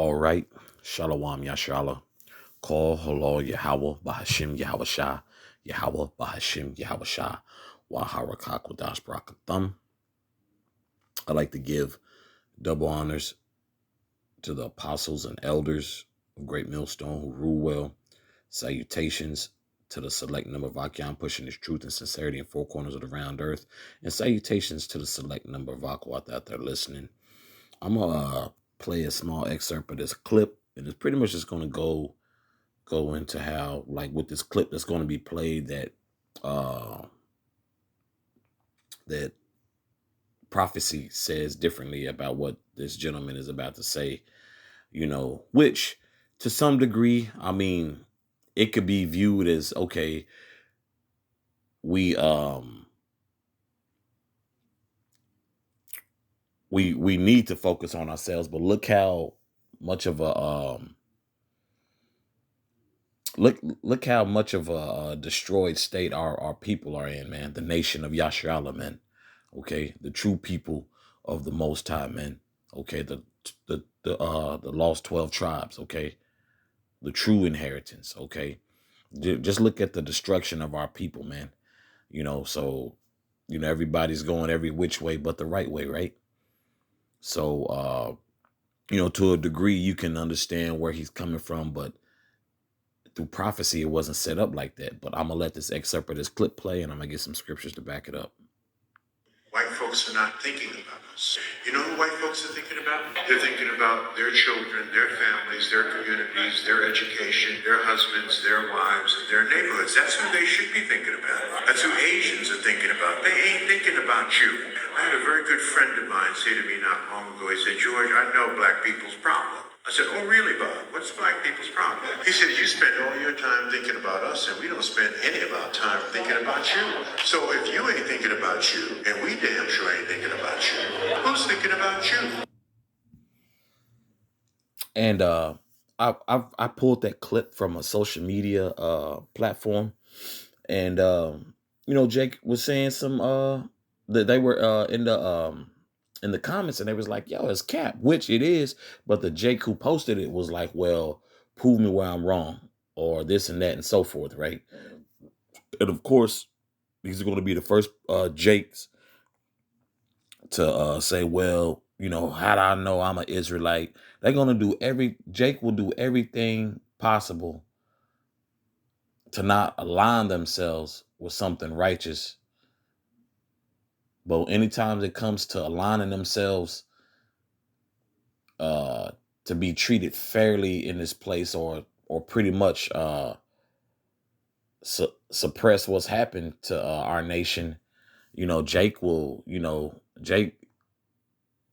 All right. Shalom Yashala. Call Halal Yahweh Bahashim Yahweh Shah. Yahweh Bahashim Yahweh Shah. Waharakak Wadash Brakathum. I'd like to give double honors to the apostles and elders of Great Millstone who rule well. Salutations to the select number of Akyam pushing his truth and sincerity in four corners of the round earth. And salutations to the select number of Akwat out there listening. I'm going to play a small excerpt of this clip, and it's pretty much just going to go into how, like, with this clip that's going to be played, that that prophecy says differently about what this gentleman is about to say, which to some degree, I mean, it could be viewed as, okay, we need to focus on ourselves, but look how much of a look how much of a destroyed state our people are in, man. The nation of Yasharala, man. Okay, the true people of the Most High, man. Okay, the lost 12 tribes. Okay, the true inheritance. Okay, just look at the destruction of our people, man. So everybody's going every which way but the right way, right? So to a degree you can understand where he's coming from, but through prophecy, it wasn't set up like that. But I'm going to let this excerpt of this clip play, and I'm going to get some scriptures to back it up. White folks are not thinking about us. You know who white folks are thinking about? They're thinking about their children, their families, their communities, their education, their husbands, their wives, and their neighborhoods. That's who they should be thinking about. That's who Asians are thinking about. They ain't thinking about you. I had a very good friend of mine say to me not long ago, he said, George, I know black people's problem. I said, oh, really, Bob? What's black people's problem? He said, you spend all your time thinking about us, and we don't spend any of our time thinking about you. So if you ain't thinking about you, and we damn sure ain't thinking about you, who's thinking about you? And I pulled that clip from a social media platform, and Jake was saying some that they were in the comments, and they was like, yo, it's cap, which it is, but the Jake who posted it was like, well, prove me where I'm wrong, or this and that and so forth, right? And of course, these are going to be the first Jakes to say, well, how do I know I'm an Israelite? They're going to do Jake will do everything possible to not align themselves with something righteous. But anytime it comes to aligning themselves to be treated fairly in this place, or pretty much suppress what's happened to our nation, Jake,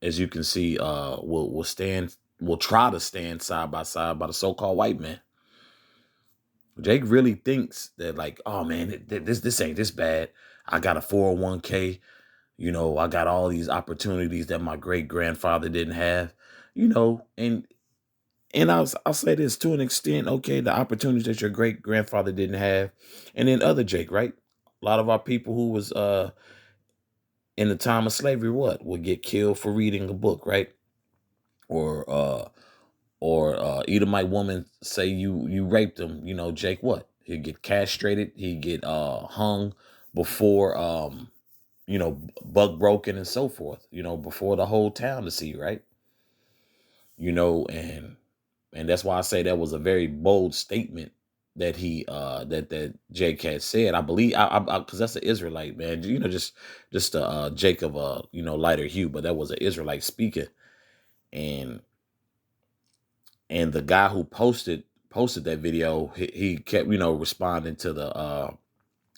as you can see, will try to stand side by side by the so-called white man. Jake really thinks that, like, oh man, this ain't this bad. I got a 401k, I got all these opportunities that my great grandfather didn't have, and I'll say this to an extent, okay, the opportunities that your great grandfather didn't have, and then other Jake, right? A lot of our people who was in the time of slavery, would get killed for reading a book, right? Or Edomite woman say you raped him, Jake, what? He'd get castrated, he'd get hung before buck broken and so forth, before the whole town to see, right? And that's why I say that was a very bold statement that he that Jake had said. I believe I because that's an Israelite, man. Just Jake of a lighter hue, but that was an Israelite speaker. And the guy who posted that video, he kept responding to the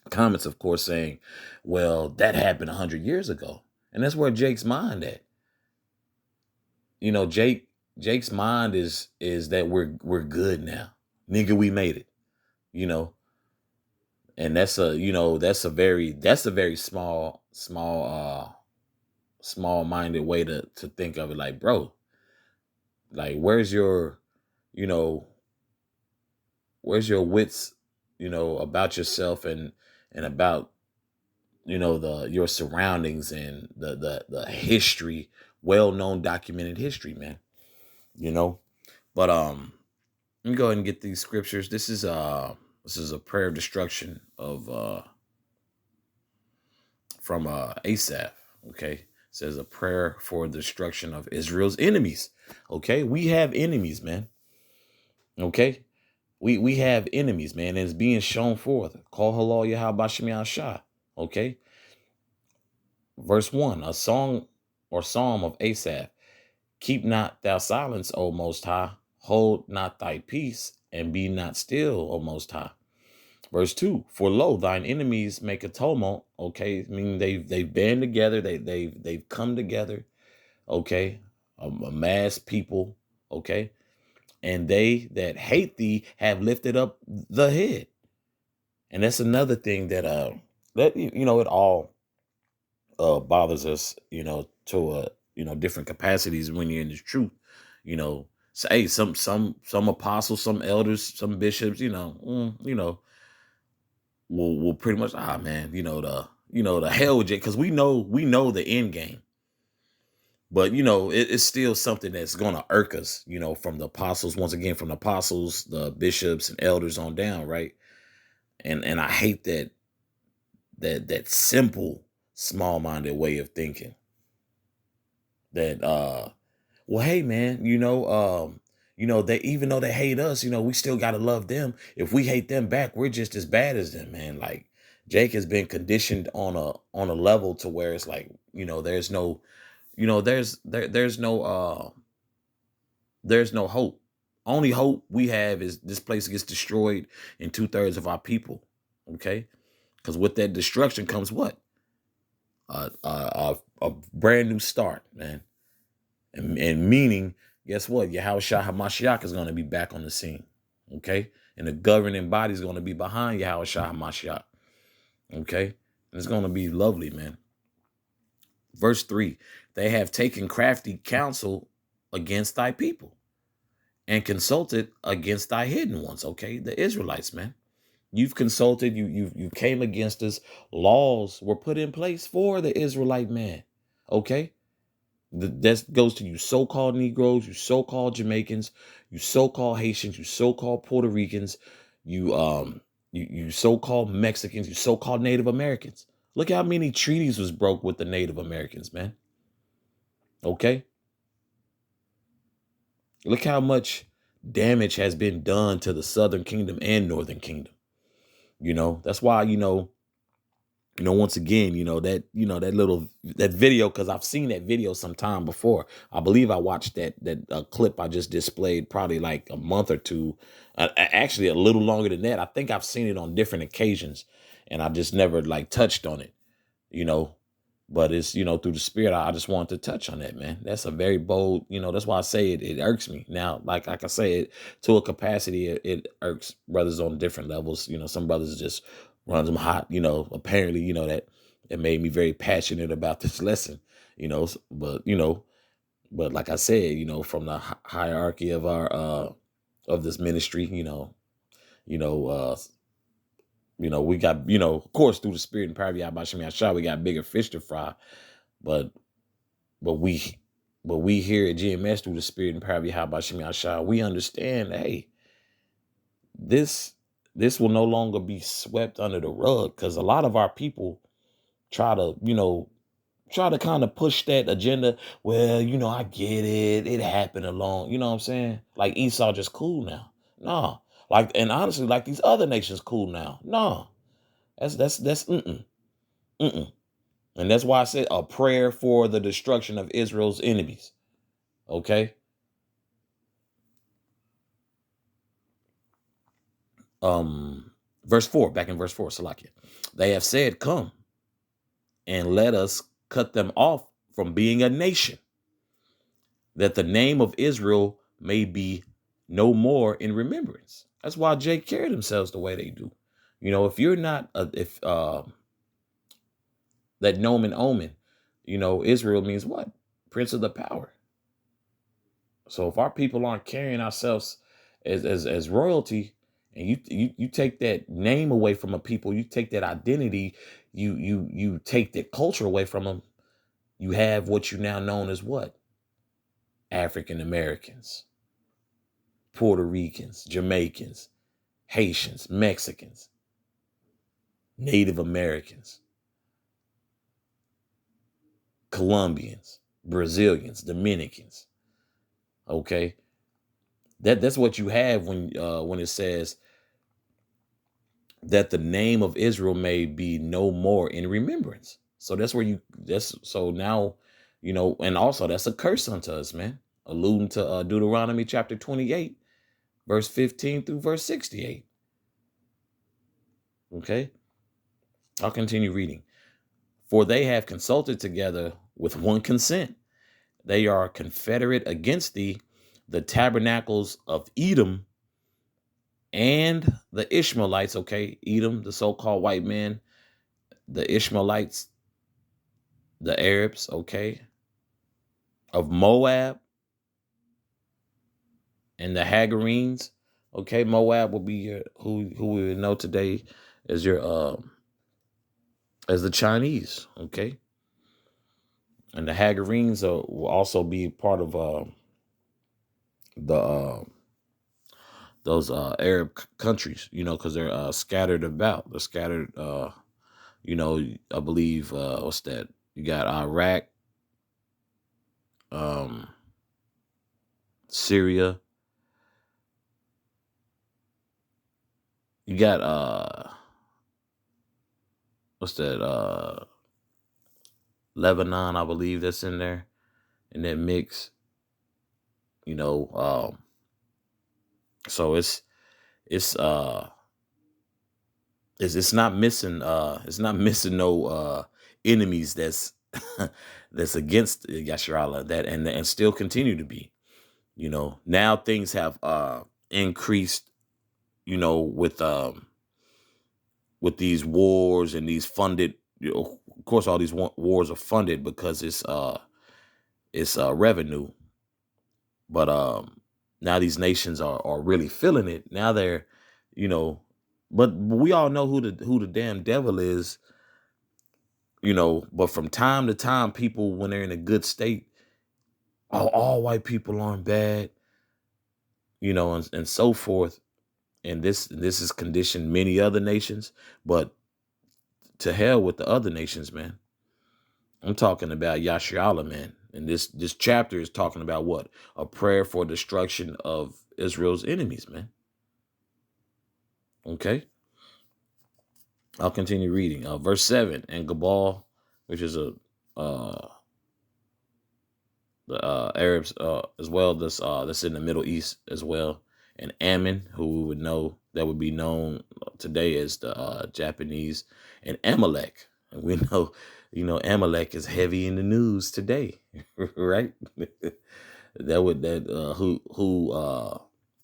comments, of course, saying, well, that happened 100 years ago. And that's where Jake's mind at. Jake's mind is that we're good now. Nigga, we made it. And that's a very small minded way to think of it. Like, bro, like, where's your wits, about yourself and about, your surroundings and the history, well-known documented history, man. But let me go ahead and get these scriptures. This is a prayer of destruction of from Asaph. Okay, it says a prayer for the destruction of Israel's enemies. Okay, we have enemies, man. Okay, we have enemies, man, and it's being shown forth. Call halal Yahweh Shah. Okay, verse 1, a song or psalm of Asaph. Keep not thou silence, O Most High. Hold not thy peace, and be not still, O Most High. Verse 2, for lo, thine enemies make a tumult. Okay, meaning they've band together, they've come together. Okay, a mass people. Okay, and they that hate thee have lifted up the head. And that's another thing that it all bothers us, to different capacities when you're in the truth. Say some apostles, some elders, some bishops, will pretty much, man, the hell with it, because we know the end game. But it's still something that's gonna irk us, from the apostles, once again, from the apostles, the bishops and elders on down, right? And I hate that simple, small-minded way of thinking. That well, hey man, they, even though they hate us, we still gotta love them. If we hate them back, we're just as bad as them, man. Like, Jake has been conditioned on a level to where it's like, there's no, there's no hope. Only hope we have is this place gets destroyed and 2/3 of our people. Okay, because with that destruction comes what? A brand new start, man. And meaning, guess what? Yahweh Shah HaMashiach is going to be back on the scene. Okay, and the governing body is going to be behind Yahweh Shah HaMashiach. Okay, and it's going to be lovely, man. Verse 3, they have taken crafty counsel against thy people and consulted against thy hidden ones. Okay, the Israelites, man. You've consulted, you came against us. Laws were put in place for the Israelite man. Okay, that goes to you so-called Negroes, you so-called Jamaicans, you so-called Haitians, you so-called Puerto Ricans, you so-called Mexicans, you so-called Native Americans. Look how many treaties was broke with the Native Americans, man. Okay, look how much damage has been done to the Southern Kingdom and Northern Kingdom. That's why, once again, that video, because I've seen that video sometime before. I believe I watched that clip I just displayed probably like a month or two, actually a little longer than that. I think I've seen it on different occasions, and I just never like touched on it, but it's, through the spirit, I just wanted to touch on that, man. That's a very bold, that's why I say it irks me. Now, like I say, it to a capacity, it irks brothers on different levels. Some brothers just runs them hot, apparently, that it made me very passionate about this lesson, but like I said, from the hierarchy of our, of this ministry, we got, of course, through the spirit and power of Yahweh Shem Yahshua, we got bigger fish to fry. But we here at GMS, through the spirit and power of Yahweh Shem Yahshua, we understand, hey, this will no longer be swept under the rug, because a lot of our people try to kind of push that agenda. Well, I get it. It happened along, you know what I'm saying? Like Esau just cool now. Nah. Like, and honestly, like these other nations cool now. Nah. That's mm-mm. And that's why I said a prayer for the destruction of Israel's enemies. Okay. Verse 4, back in verse 4, Salakia. They have said, come and let us cut them off from being a nation, that the name of Israel may be no more in remembrance. That's why Jake carried themselves the way they do. If you're not, that nomen omen, Israel means what? Prince of the power. So if our people aren't carrying ourselves as royalty, and you take that name away from a people, you take that identity, you take that culture away from them, you have what you now known as what? African Americans. Puerto Ricans, Jamaicans, Haitians, Mexicans, Native Americans, Colombians, Brazilians, Dominicans. Okay, that's what you have when it says that the name of Israel may be no more in remembrance. So that's where that's so now, and also that's a curse unto us, man. Alluding to Deuteronomy chapter 28, verse 15 through verse 68. Okay, I'll continue reading. For they have consulted together with one consent. They are confederate against thee, the tabernacles of Edom and the Ishmaelites. Okay, Edom, the so-called white man, the Ishmaelites, the Arabs, okay, of Moab and the Hagarenes. Okay, Moab will be your who we would know today as your as the Chinese. Okay, and the Hagarenes will also be part of the those Arab countries, because they're scattered about. They're scattered. I believe what's that? You got Iraq, Syria. You got what's that? Lebanon, I believe that's in there in that mix. So it's it's not missing no enemies that's that's against Yasharallah that and still continue to be. Now things have increased, with these wars and these funded, of course all these wars are funded because it's revenue. But now these nations are really feeling it. Now they're, but we all know who the damn devil is, but from time to time, people, when they're in a good state, all white people aren't bad, and so forth. And this has conditioned many other nations, but to hell with the other nations, man. I'm talking about Yasharallah, man. And this chapter is talking about what? A prayer for destruction of Israel's enemies, man. Okay. I'll continue reading. Verse 7, and Gabal, which is the Arabs as well, that's in the Middle East as well, and Ammon, who we would know, that would be known today as the Japanese, and Amalek. And we know, Amalek is heavy in the news today, right?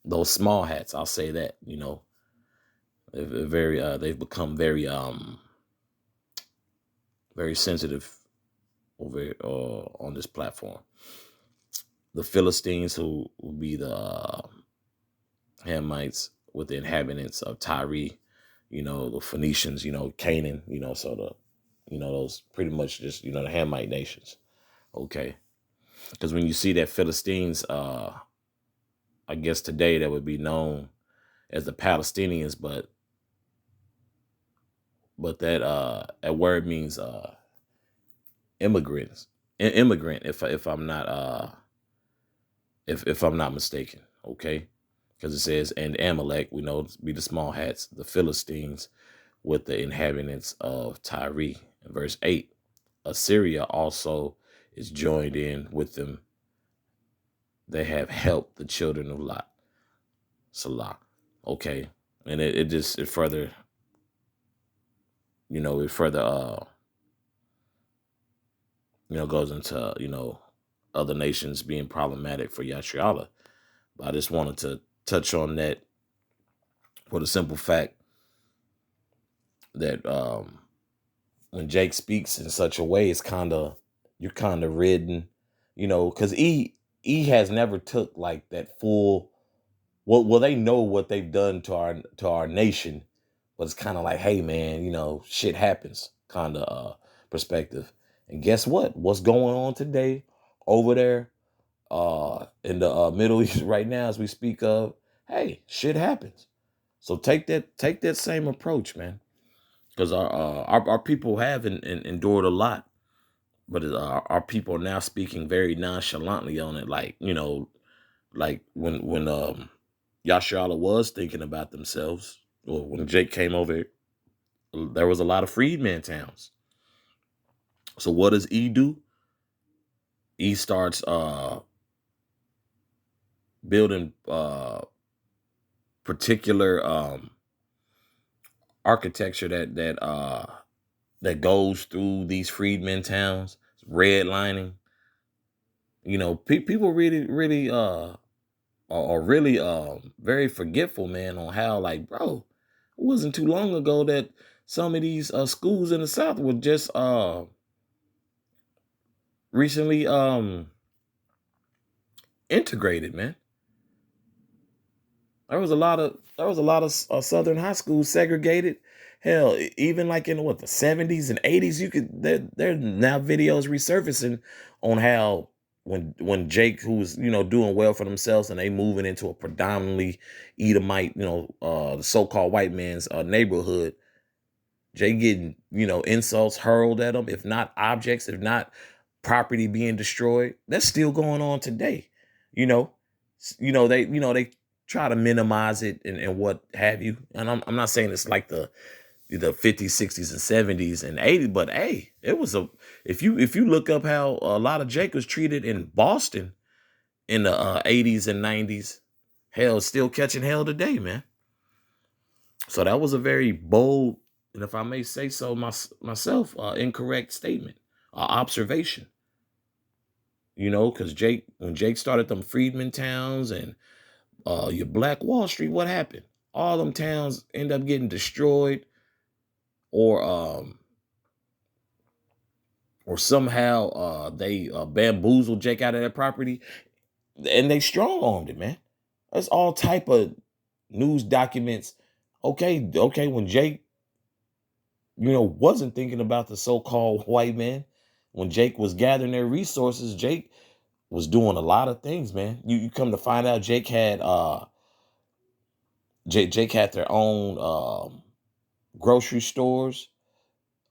Those small hats, I'll say that, they've become very very sensitive over on this platform. The Philistines, who will be the Hamites, with the inhabitants of Tyre, the Phoenicians, Canaan, so those pretty much just, the Hamite nations. Okay. Because when you see that Philistines, I guess today that would be known as the Palestinians, but that word means immigrant, if I'm not if I'm not mistaken. Okay. Because it says, and Amalek, we know to be the small hats, the Philistines, with the inhabitants of Tyre. In verse 8, Assyria also is joined in with them. They have helped the children of Lot. Salah. Okay. And it further, goes into, other nations being problematic for Yasharallah. But I just wanted to touch on that for the simple fact that when Jake speaks in such a way, it's you're kind of ridden, because he has never took like that full. Well, they know what they've done to our nation, but it's kind of like, hey man, shit happens kind of perspective. And guess what? What's going on today over there in the Middle East right now as we speak of, hey, shit happens. So take that same approach, man, because our people have endured a lot, but our people are now speaking very nonchalantly on it, like like when Yasharala was thinking about themselves, or when Jake came over, there was a lot of freedman towns. So what does E do? E starts building particular architecture that goes through these freedmen towns, redlining. People really are really very forgetful, man, on how, like, bro, it wasn't too long ago that some of these schools in the South were just recently integrated, man. There was a lot of Southern high schools segregated. Hell, even like in the 70s and 80s, you could there are now videos resurfacing on how when Jake, who was doing well for themselves, and they moving into a predominantly Edomite, the so-called white man's neighborhood, Jake getting insults hurled at him, if not objects, if not property being destroyed. That's still going on today. You know, they try to minimize it and what have you. And I'm not saying it's like the 50s, 60s, and 70s and 80s, but hey, it was if you look up how a lot of Jake was treated in Boston in the 80s and 90s, hell, still catching hell today, man. So that was a very bold, and if I may say so myself, incorrect statement, observation. Because when Jake started them freedmen towns and your Black Wall Street, what happened? All them towns end up getting destroyed, or somehow they bamboozled Jake out of that property, and they strong armed it, man. That's all type of news documents. Okay, when Jake, wasn't thinking about the so-called white man, when Jake was gathering their resources, Jake was doing a lot of things, man. You come to find out, Jake had their own grocery stores,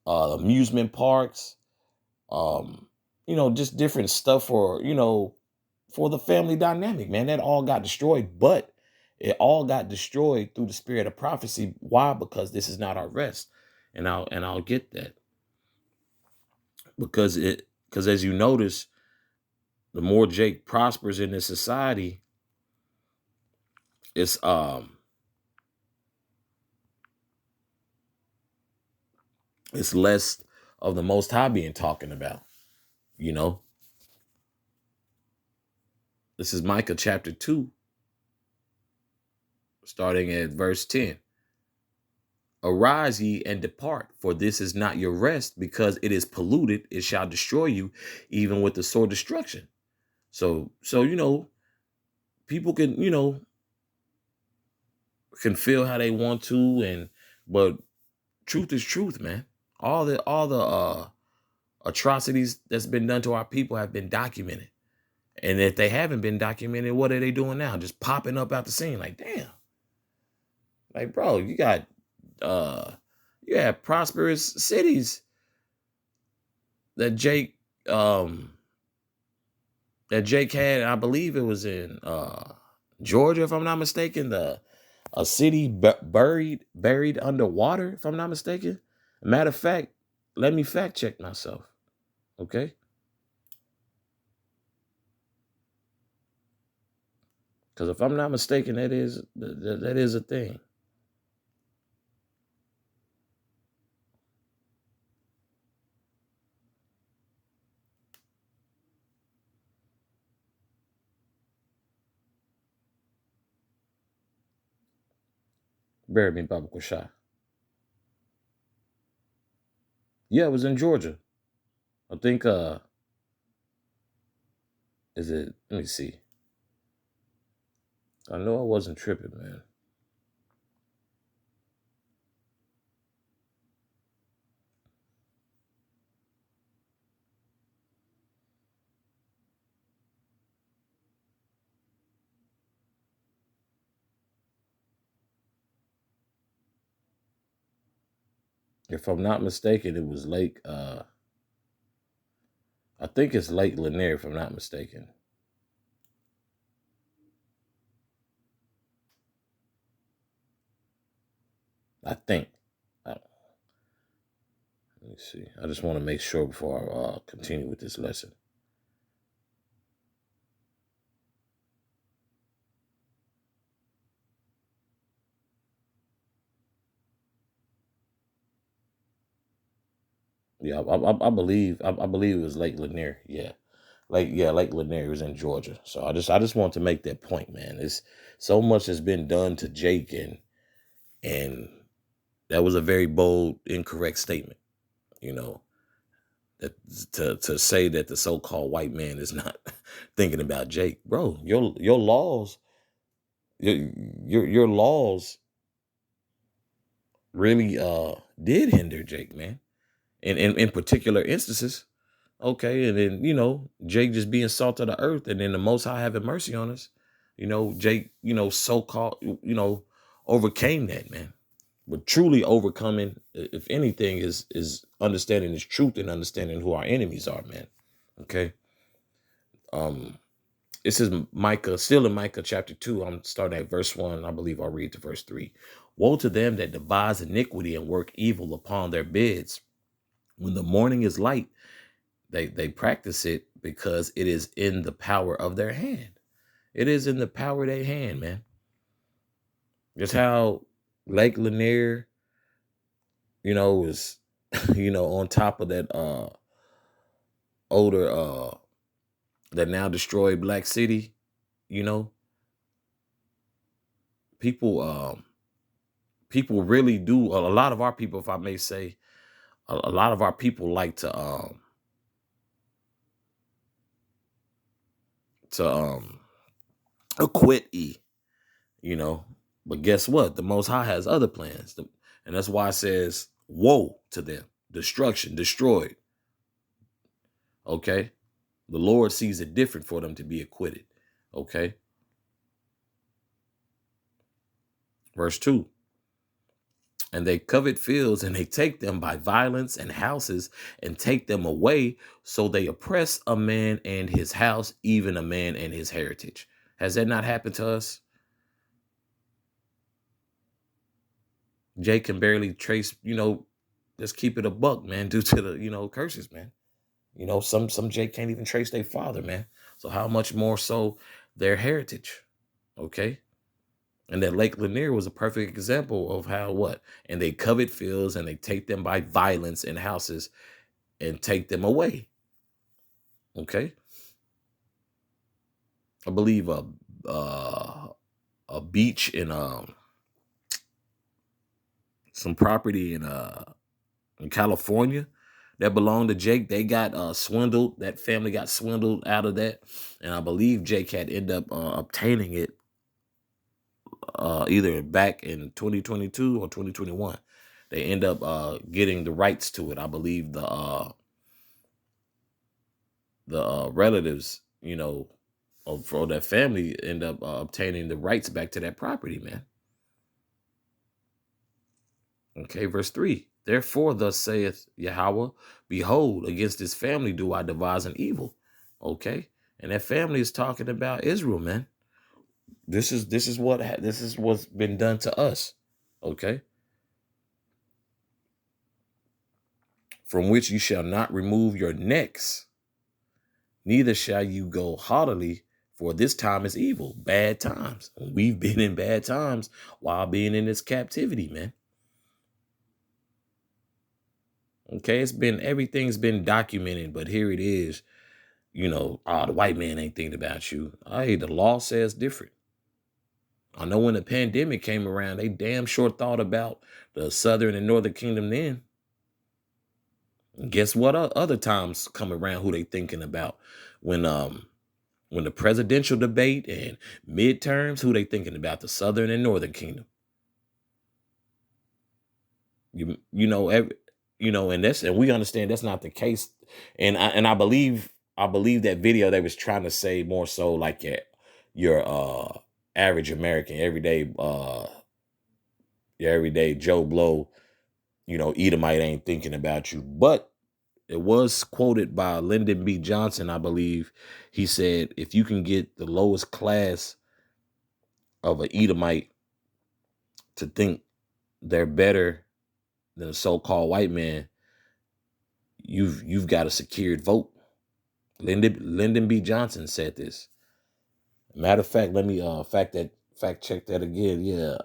amusement parks, just different stuff for the family dynamic, man. That all got destroyed, but it all got destroyed through the spirit of prophecy. Why? Because this is not our rest. And I'll get that. Because as you notice, the more Jake prospers in this society, it's less of the Most High being talking about. This is Micah chapter 2, starting at verse 10. Arise ye and depart, for this is not your rest, because it is polluted. It shall destroy you, even with the sword destruction. So people can feel how they want to, but truth is truth, man. All the atrocities that's been done to our people have been documented. And if they haven't been documented, what are they doing now? Just popping up out the scene like, damn. Like, bro, you have prosperous cities that Jake had. I believe it was in Georgia, if I'm not mistaken, a city buried underwater, if I'm not mistaken. Matter of fact, let me fact check myself. Okay. Because if I'm not mistaken, that is a thing. Bear me, Baba Kushai. Yeah, it was in Georgia. I think is it, let me see. I know I wasn't tripping, man. If I'm not mistaken, it was Lake. I think it's Lake Lanier, if I'm not mistaken. I think. Let me see. I just want to make sure before I continue with this lesson. Yeah, I believe it was Lake Lanier. Yeah, Lake Lanier was in Georgia. So I just want to make that point, man. It's so much has been done to Jake, and that was a very bold, incorrect statement. You know, that to say that the so-called white man is not thinking about Jake, bro. Your laws, your laws really did hinder Jake, man. In particular instances. Okay, and then Jake just being salt of the earth, and then the Most High having mercy on us. Jake, so-called, overcame that, man. But truly overcoming, if anything, is understanding his truth and understanding who our enemies are, man. Okay. This is Micah, still in Micah chapter 2. I'm starting at verse 1. I believe I'll read to verse 3. Woe to them that devise iniquity and work evil upon their beds. When the morning is light, they practice it because it is in the power of their hand. It is in the power of their hand, man. Just how Lake Lanier, was, on top of that older, that now destroyed Black City, people, people really do. A lot of our people, if I may say, a lot of our people like to acquit E, but guess what? The Most High has other plans. And that's why it says, woe to them, destruction, destroyed. Okay. The Lord sees it different for them to be acquitted. Okay. Verse 2. And they covet fields, and they take them by violence, and houses, and take them away. So they oppress a man and his house, even a man and his heritage. Has that not happened to us? Jay can barely trace, let's keep it a buck, man, due to the, curses, man. Some Jay can't even trace their father, man. So how much more so their heritage? Okay. And that Lake Lanier was a perfect example of how what? And they covet fields, and they take them by violence in houses and take them away. Okay. I believe a beach in some property in California that belonged to Jake, they got swindled. That family got swindled out of that, and I believe Jake had ended up obtaining it either back in 2022 or 2021. They end up getting the rights to it. I believe the relatives, for that family end up obtaining the rights back to that property, man. Okay, verse 3. Therefore, thus saith Yahweh, behold, against this family do I devise an evil. Okay, and that family is talking about Israel, man. This is what's been done to us. Okay, from which you shall not remove your necks, neither shall you go haughtily, for this time is evil, bad times. We've been in bad times while being in this captivity, man. Okay, everything's been documented, but here it is, the white man ain't thinking about you. Hey, the law says different. I know when the pandemic came around, they damn sure thought about the Southern and Northern Kingdom then. And guess what? Other times come around, who they thinking about? When the presidential debate and midterms, who they thinking about? The Southern and Northern Kingdom. And we understand that's not the case. And I believe that video, they was trying to say more so like your average American, everyday Joe Blow, Edomite ain't thinking about you. But it was quoted by Lyndon B. Johnson, I believe. He said, if you can get the lowest class of an Edomite to think they're better than a so-called white man, you've got a secured vote. Lyndon B. Johnson said this. Matter of fact, let me fact check that again. Yeah,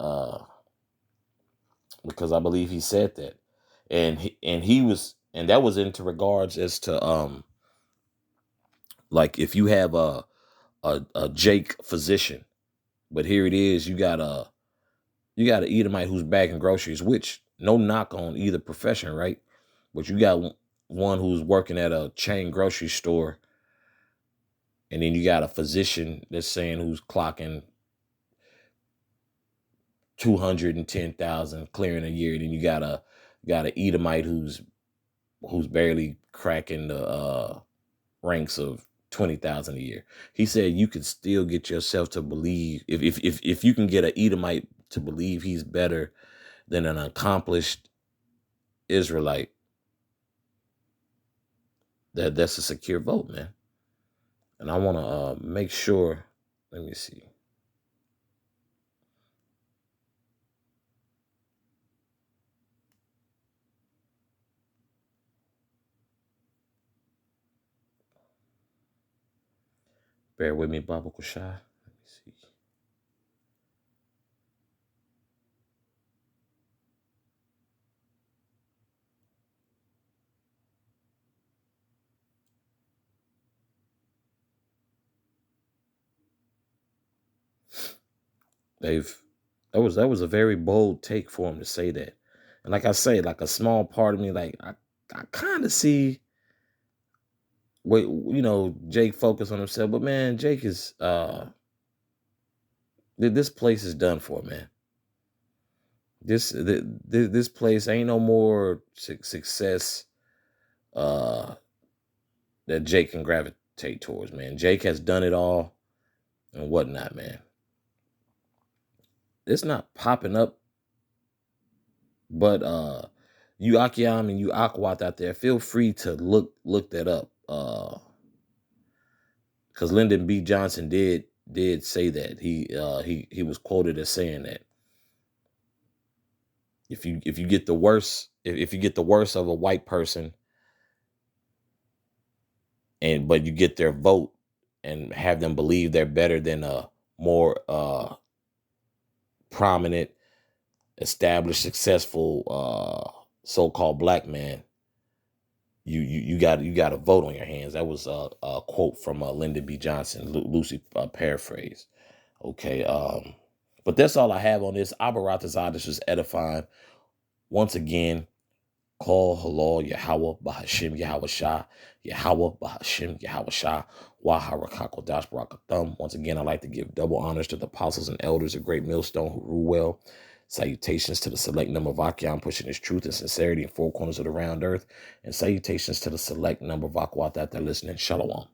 because I believe he said that, and that was into regards as to like if you have a Jake physician, but here it is, you got an Edomite who's bagging groceries, which no knock on either profession, right? But you got one who's working at a chain grocery store, and then you got a physician that's saying who's clocking 210,000 clearing a year. Then you got an Edomite who's barely cracking the ranks of 20,000 a year. He said you could still get yourself to believe if you can get an Edomite to believe he's better than an accomplished Israelite, that's a secure vote, man. And I want to make sure. Let me see. Bear with me, Baba Kushai. Let me see. That was a very bold take for him to say that. And like I say, like a small part of me, like I kind of see what Jake focus on himself, but man, Jake is this place is done for, man. This place ain't no more success that Jake can gravitate towards, man. Jake has done it all and whatnot, man. It's not popping up, but you Akiam and you Akwat out there, feel free to look that up. Because Lyndon B. Johnson did say that. He was quoted as saying that if you get the worst, if you get the worst of a white person, but you get their vote and have them believe they're better than a more prominent, established, successful so-called black man, you got a vote on your hands. That was a quote from Lyndon B. Johnson, loosely paraphrased. Okay, but that's all I have on this. Abaratazah, this was edifying. Once again, call halal Yahweh Bahashim Yahweh Shah, Yahweh Bahashim Yahweh Shah, Waharakako Dash Barakathum. Once again, I'd like to give double honors to the apostles and elders of Great Millstone who rule well. Salutations to the select number of Akiam pushing his truth and sincerity in four corners of the round earth. And salutations to the select number of Akwat that they're listening. Shalom.